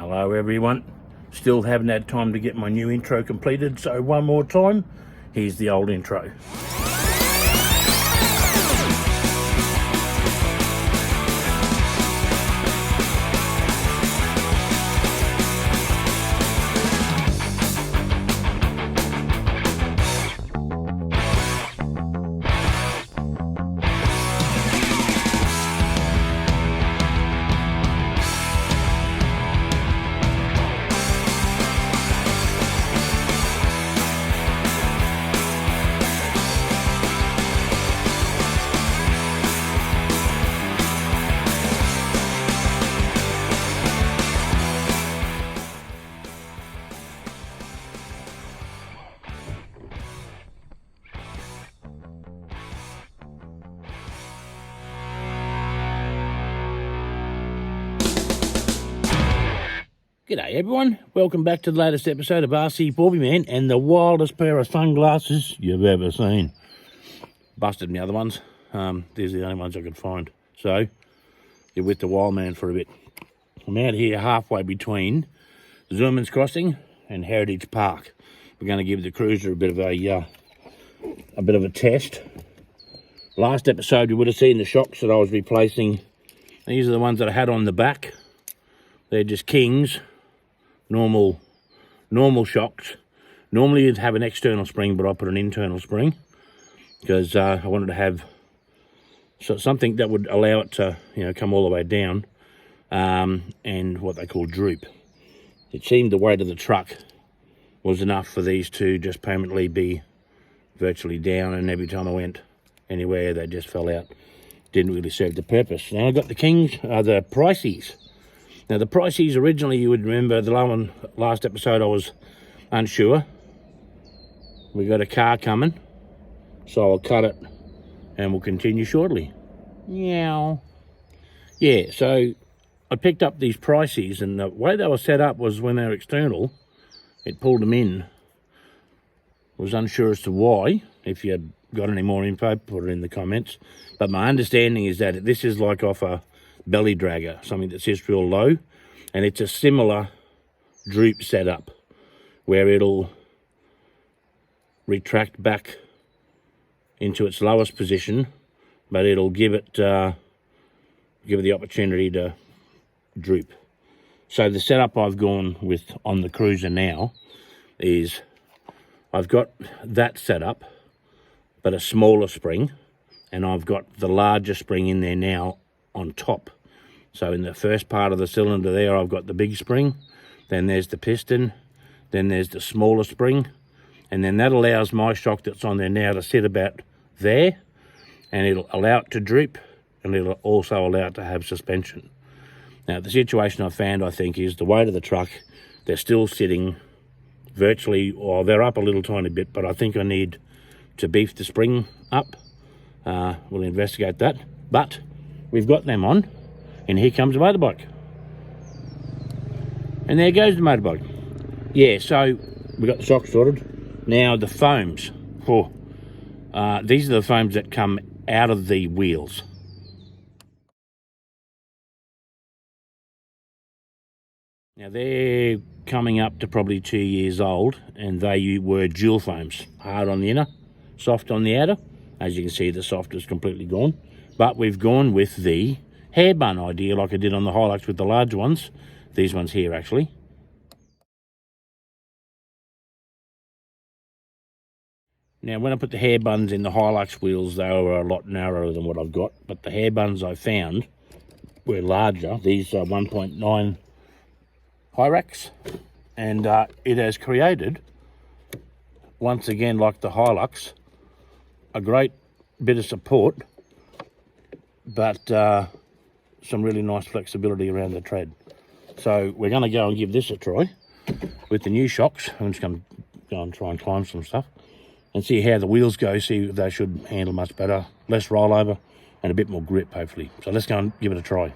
Hello everyone, still haven't had time to get my new intro completed, so one more time, here's the old intro. G'day everyone, welcome back to the latest episode of RC Fourbieman and the wildest pair of sunglasses you've ever seen. Busted my other ones, these are the only ones I could find. So, you're with the wild man for a bit. I'm out here halfway between Zooman's Crossing and Heritage Park. We're going to give the cruiser a bit of a test. Last episode you would have seen the shocks that I was replacing. These are the ones that I had on the back. They're just Kings. Normal shocks. Normally you'd have an external spring, but I put an internal spring because I wanted to have something that would allow it to, come all the way down, and what they call droop. It seemed the weight of the truck was enough for these to just permanently be virtually down, and every time I went anywhere they just fell out. Didn't really serve the purpose. Now I got the Kings, the Priceys. Now, the Priceys originally, you would remember, the last episode I was unsure. We got a car coming, so I'll cut it and we'll continue shortly. Meow. Yeah, so I picked up these Priceys, and the way they were set up was when they were external, it pulled them in. I was unsure as to why. If you got any more info, put it in the comments. But my understanding is that this is like off a belly dragger, something that sits real low, and it's a similar droop setup where it'll retract back into its lowest position, but it'll give it the opportunity to droop. So the setup I've gone with on the cruiser now is I've got that setup but a smaller spring, and I've got the larger spring in there now on top. So in the first part of the cylinder there, I've got the big spring, then there's the piston, then there's the smaller spring, and then that allows my shock that's on there now to sit about there, and it'll allow it to droop, and it'll also allow it to have suspension. Now the situation I've found, I think, is the weight of the truck, they're still sitting virtually, or they're up a little tiny bit, but I think I need to beef the spring up. We'll investigate that, but we've got them on. And here comes the motorbike. And there goes the motorbike. Yeah, so we got the shocks sorted. Now the foams. These are the foams that come out of the wheels. Now they're coming up to probably 2 years old, and they were dual foams. Hard on the inner, soft on the outer. As you can see, the soft is completely gone. But we've gone with the hair bun idea like I did on the Hilux with the large ones. These ones here, actually. Now, when I put the hair buns in the Hilux wheels, they were a lot narrower than what I've got, but the hair buns I found were larger. These are 1.9 Hyrax, and it has created, once again, like the Hilux, a great bit of support, but some really nice flexibility around the tread. So we're going to go and give this a try with the new shocks. I'm just going to go and try and climb some stuff and see how the wheels go, see if they should handle much better, less rollover and a bit more grip hopefully. So let's go and give it a try.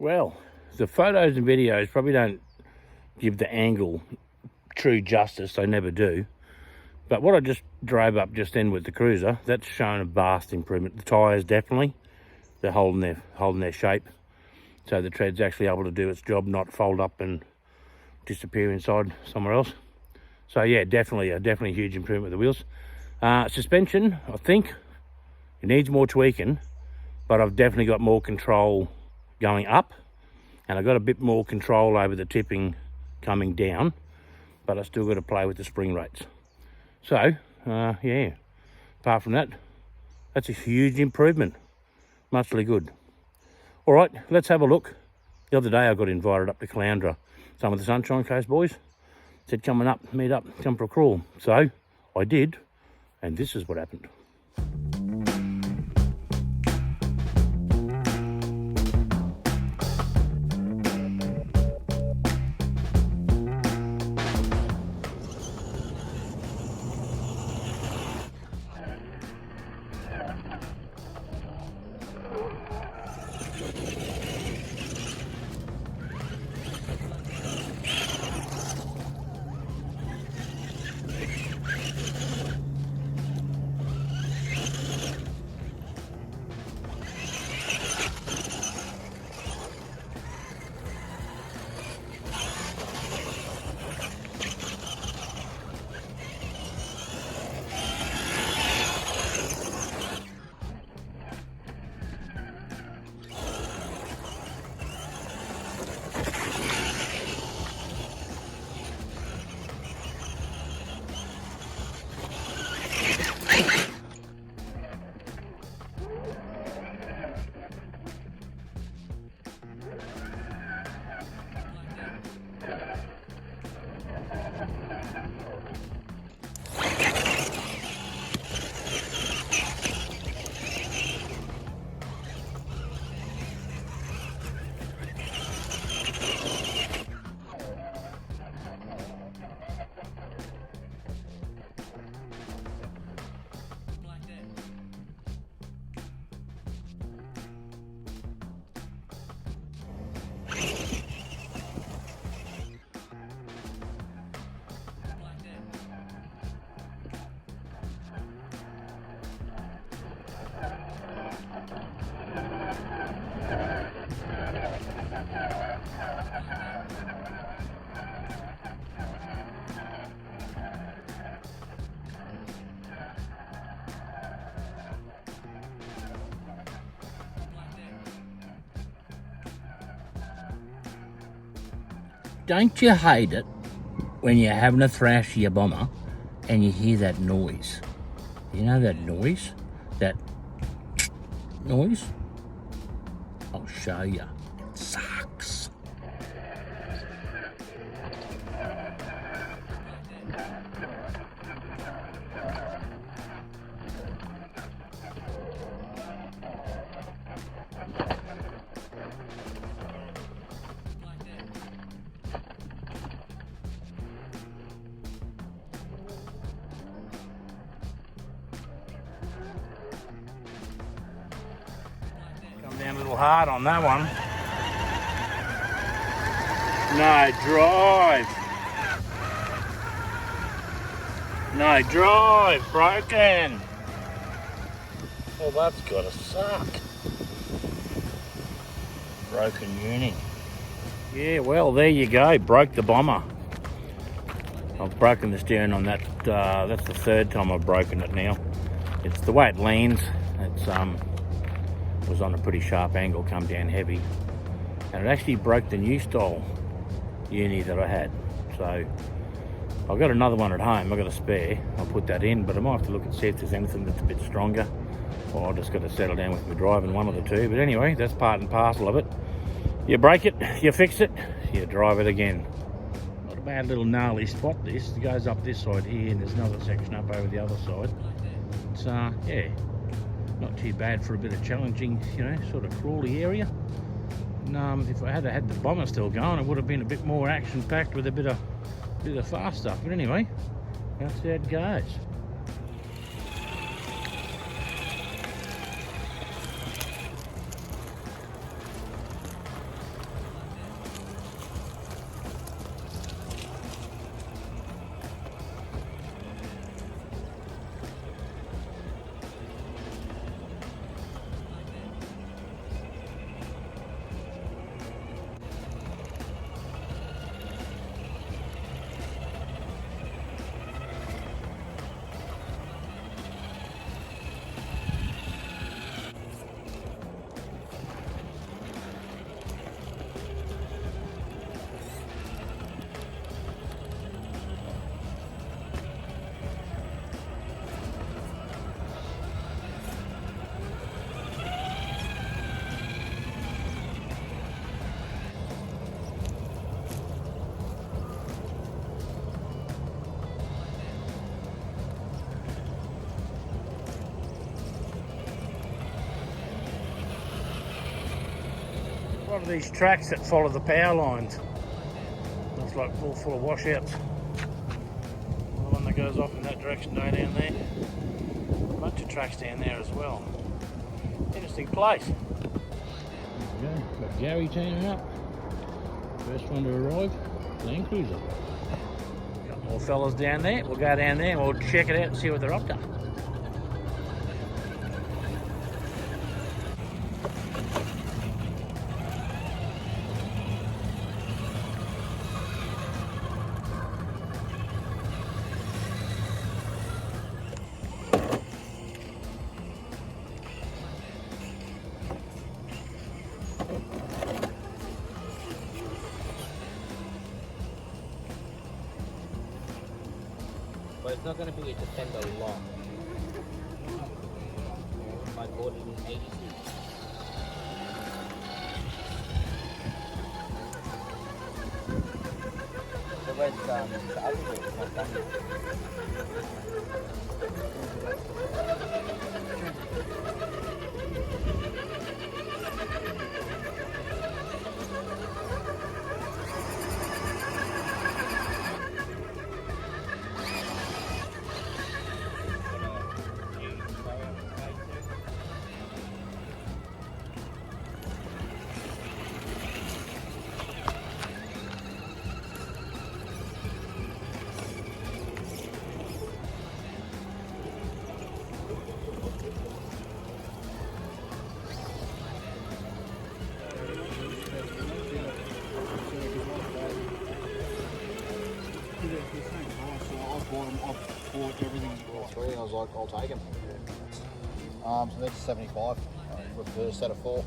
Well, the photos and videos probably don't give the angle true justice, they never do. But what I just drove up just then with the cruiser, that's shown a vast improvement. The tyres definitely, they're holding their shape. So the tread's actually able to do its job, not fold up and disappear inside somewhere else. So yeah, definitely a huge improvement with the wheels. Suspension, I think it needs more tweaking, but I've definitely got more control going up, and I've got a bit more control over the tipping coming down, but I still got to play with the spring rates. So yeah, apart from that, that's a huge improvement. Muchly good. All right, let's have a look. The other day I got invited up to Caloundra, some of the Sunshine Coast boys said coming up, meet up, come for a crawl. So I did, and this is what happened. Don't you hate it when you're having a thrash of your bomber and you hear that noise? You know that noise? That noise? I'll show you. It sucks. Down a little hard on that one. No drive. No drive, broken. Well, that's gotta suck. Broken uni. Yeah, well, there you go. Broke the bomber. I've broken the steering on that. That's the third time I've broken it now. It's the way it leans. It's was on a pretty sharp angle, come down heavy, and it actually broke the new style uni that I had. So I've got another one at home. I've got a spare. I'll put that in, but I might have to look and see if there's anything that's a bit stronger, or I've just got to settle down with my driving, one of the two. But anyway, that's part and parcel of it. You break it, you fix it, you drive it again. Not a bad little gnarly spot this. It goes up this side here, and there's another section up over the other side. It's yeah, not too bad for a bit of challenging, you know, sort of crawly area. And if I had had the bomber still going, it would have been a bit more action-packed with a bit of fast stuff. But anyway, that's how it goes. A lot of these tracks that follow the power lines. It's like all full of washouts. The one that goes off in that direction down there. A bunch of tracks down there as well. Interesting place. There we go. Got Gary turning up. First one to arrive, Land Cruiser. Got more fellas down there. We'll go down there and we'll check it out and see what they're up to. But it's not going to be a Defender long. I bought it in 86. The rest, the other way is not done I was like, I'll take them. So that's 75 with a set of 4.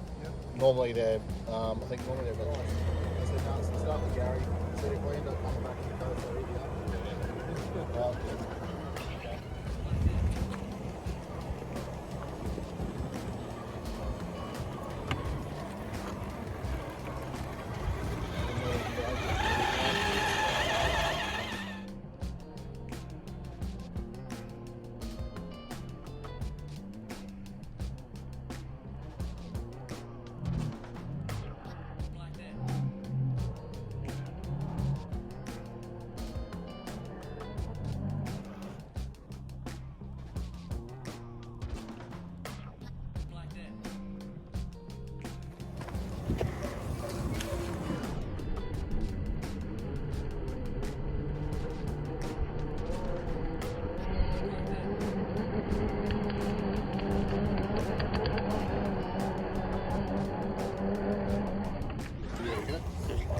Normally they're, I think normally they're about I said, no, it's start with Gary. Said if we end up coming back in the coast, they're easier.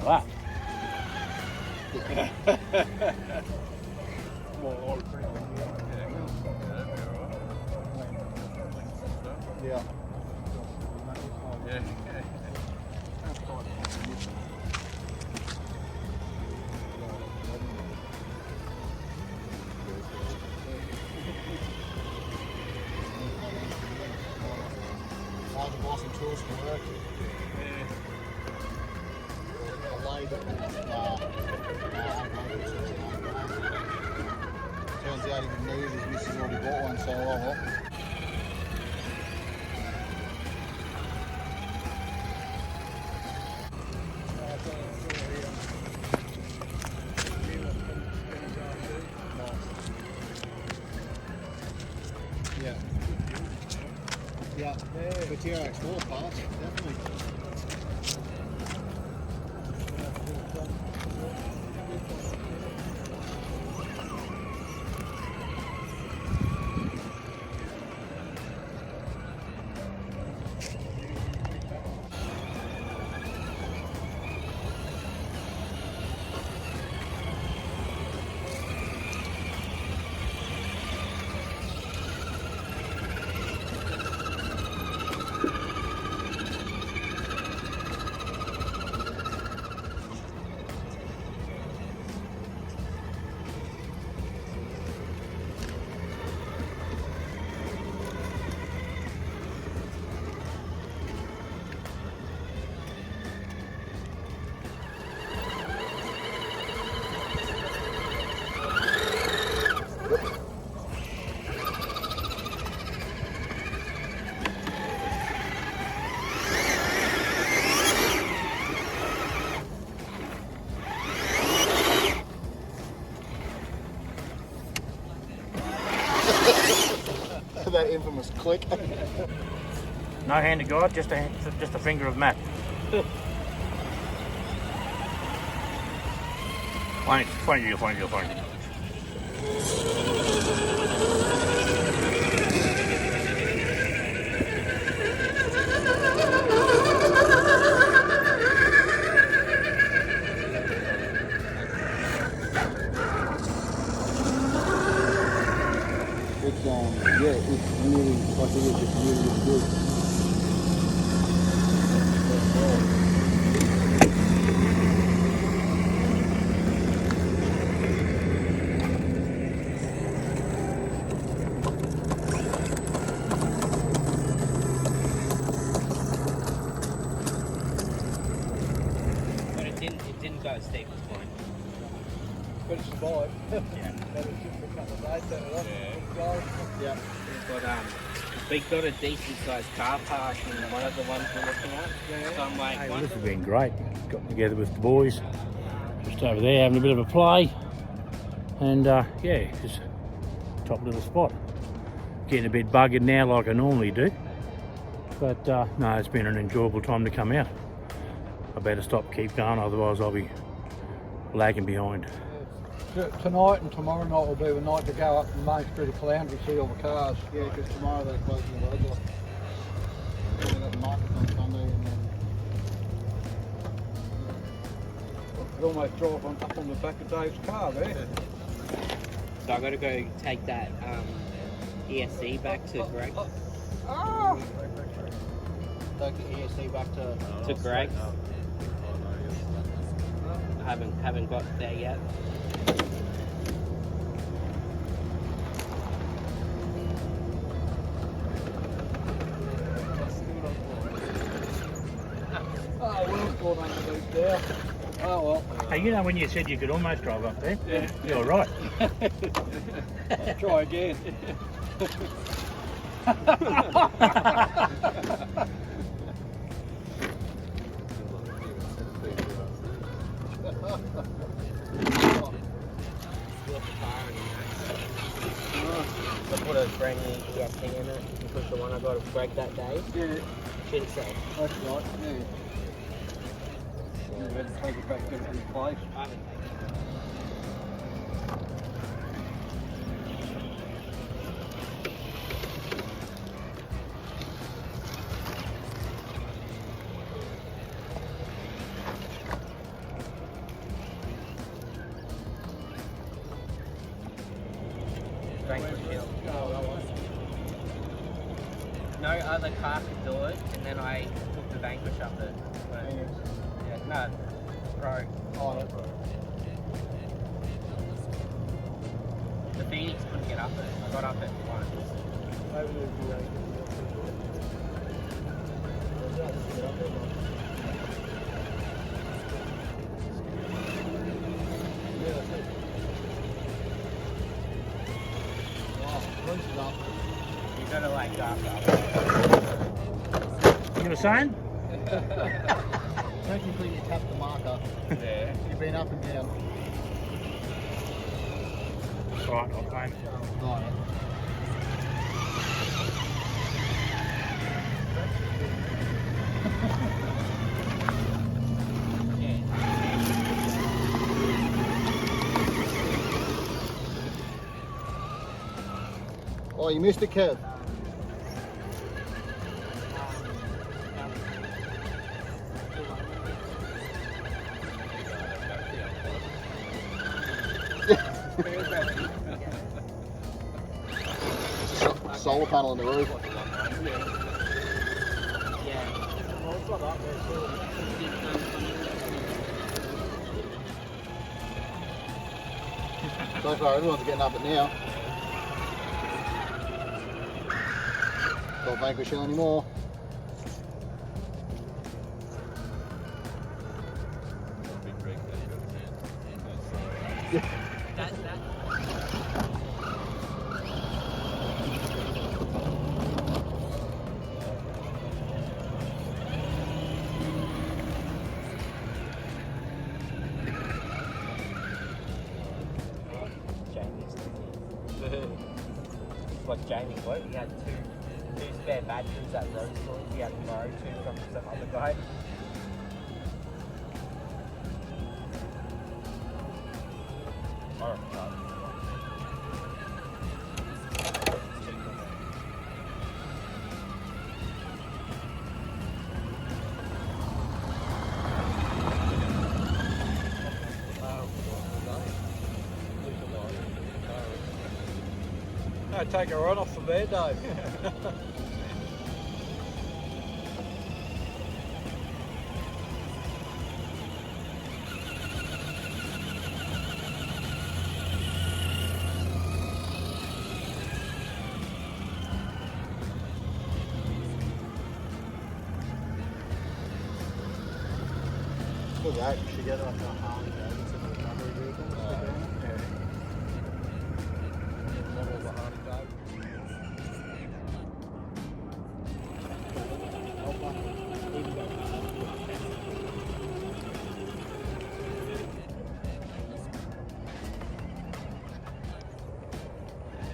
Wow. Yeah. Hard to buy some tools for work. Turns out he can move, his missus already bought one, so oh well. Yeah. Yeah. But TRX4 parts, definitely. infamous click. No hand of God, just a finger of Matt. Thank you. It's yeah, it's really, I think it's just really, really good. But it didn't go as steep as mine. But it survived. Yeah. That was just for a couple of days, set it off, yeah. We got a decent sized car park in one of the ones we're looking at. Yeah. So I'm like, Hey, well, this has been great. Got together with the boys, just over there having a bit of a play, and yeah, just top little spot. Getting a bit buggered now like I normally do, but no, it's been an enjoyable time to come out. I better stop, keep going, otherwise I'll be lagging behind. Tonight and tomorrow night will be the night to go up the main street of Caloundra and see all the cars. Yeah, because tomorrow they're closing the roads off. They've got the market on Sunday and then... I could almost drive up on the back of Dave's car there. so I got to go take that ESC back to Greg. Take the ESC back to... To Greg's. I haven't got there yet. Oh, well, going underneath there. Oh, well. Hey, you know when you said you could almost drive up there? Yeah. You're right. Try again. I put a brand new ESC in it and put the one I got of Greg that day. Yeah, Shit itself. that's right, yeah. You had to take it back to its place. I haven't taken it. No other car could do it, and then I took the Vanquish up it. But, yeah, no, Pro. Oh, that's The Phoenix couldn't get up it. I got up it once. You gotta like go up. You were saying? Technically, you tapped the marker. Yeah. You've been up and down. Right, I'll claim it. Right. Oh, you missed it, Kev. Solar panel in the roof. Yeah. So far, everyone's getting up it now. Don't Vanquish Hill anymore. Jamie's what Jamie what? He had spare batteries at road stores we had to borrow to from some other guy. No, take a run off the bed, Dave. For that, you should get like a Harley Davidson recovery vehicle. Model of a Harley Davidson.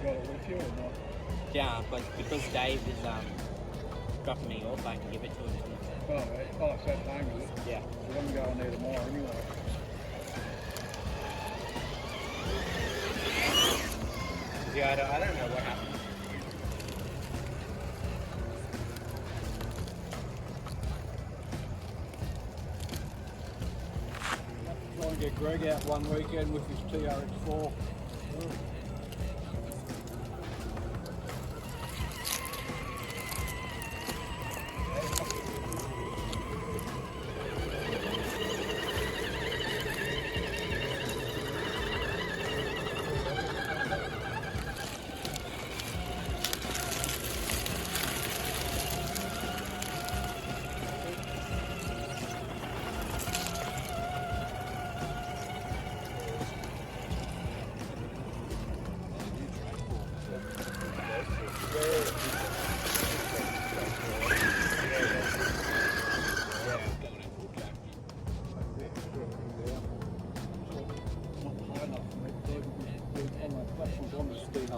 Got it with you or not? Yeah, but because Dave is dropping me off, I can give it to him. Oh, right. Oh, it's that time, is it? Yeah. So I'm going there tomorrow anyway. Yeah, I don't know what happened. Trying to get Greg out one weekend with his TRX4.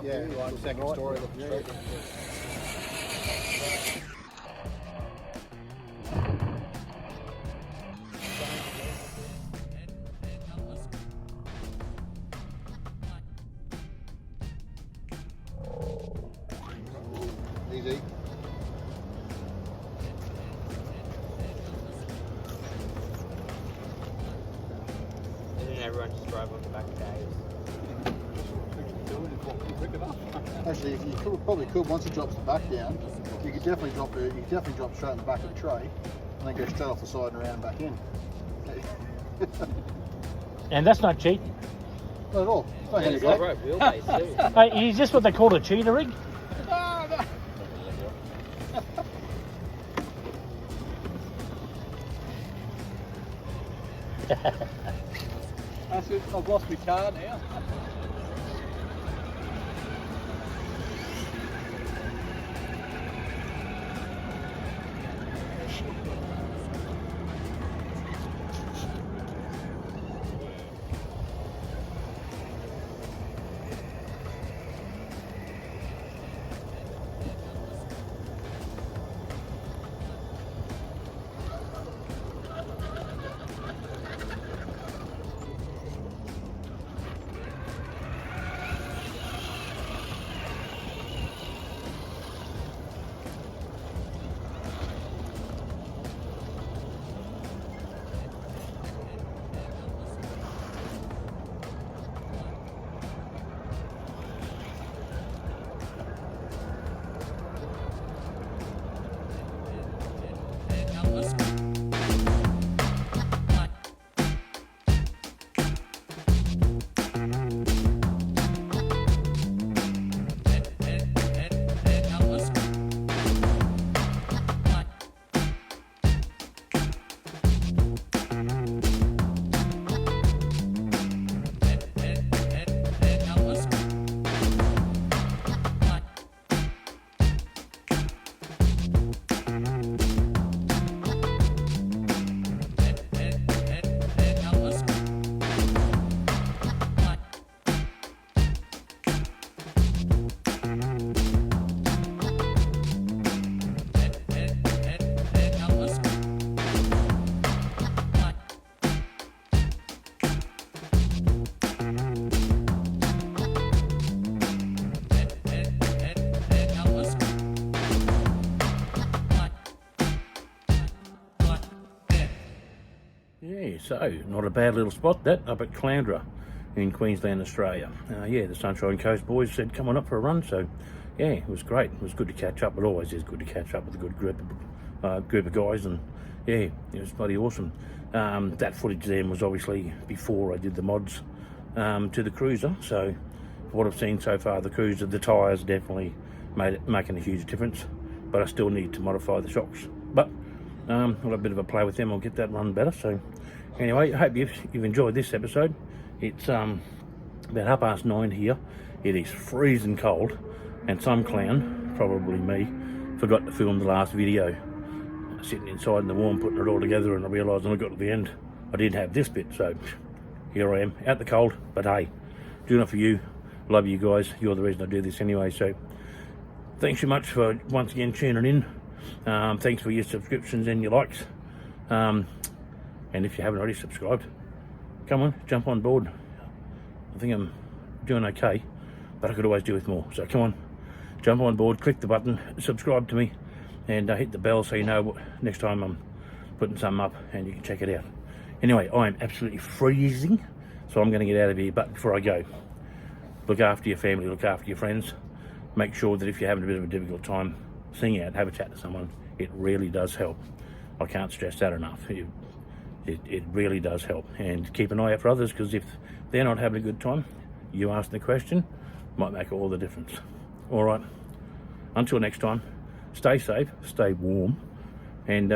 Yeah, like second story looking straight. Easy. And then everyone just drive on the back of Dave's. Actually, if you probably could once it drops the back down, you could definitely drop it. You could definitely drop straight in the back of the tray, and then go straight off the side and around and back in. And that's not cheating. Not at all. It's not It's got handicap. right wheelbase too. Is this what they call a cheater rig? That's it. I've lost my car now. Yeah, so not a bad little spot that up at Caloundra in Queensland, Australia. Yeah, the Sunshine Coast boys said come on up for a run, so yeah, it was great. It was good to catch up. It always is good to catch up with a good group of guys, and yeah, it was bloody awesome. That footage then was obviously before I did the mods to the Cruiser, so what I've seen so far, the Cruiser, the tyres definitely making a huge difference, but I still need to modify the shocks. But I'll have a bit of a play with them. I'll get that run better. So anyway, I hope you've enjoyed this episode. It's about 9:30 here. It is freezing cold, and some clown, probably me, forgot to film the last video. Sitting inside in the warm, putting it all together, and I realised when I got to the end, I didn't have this bit. So here I am, out the cold. But hey, doing it for you. Love you guys. You're the reason I do this anyway. So thanks so much for once again tuning in. Thanks for your subscriptions and your likes. And if you haven't already subscribed, come on, jump on board. I think I'm doing okay, but I could always do with more. So come on, jump on board, click the button, subscribe to me, and hit the bell so you know next time I'm putting something up and you can check it out. Anyway, I'm absolutely freezing, so I'm going to get out of here. But before I go, look after your family, look after your friends. Make sure that if you're having a bit of a difficult time, sing out, have a chat to someone. It really does help. I can't stress that enough. It really does help. And keep an eye out for others, because if they're not having a good time, you asking the question might make all the difference. All right, until next time, stay safe, stay warm, and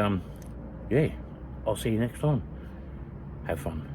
yeah, I'll see you next time. Have fun.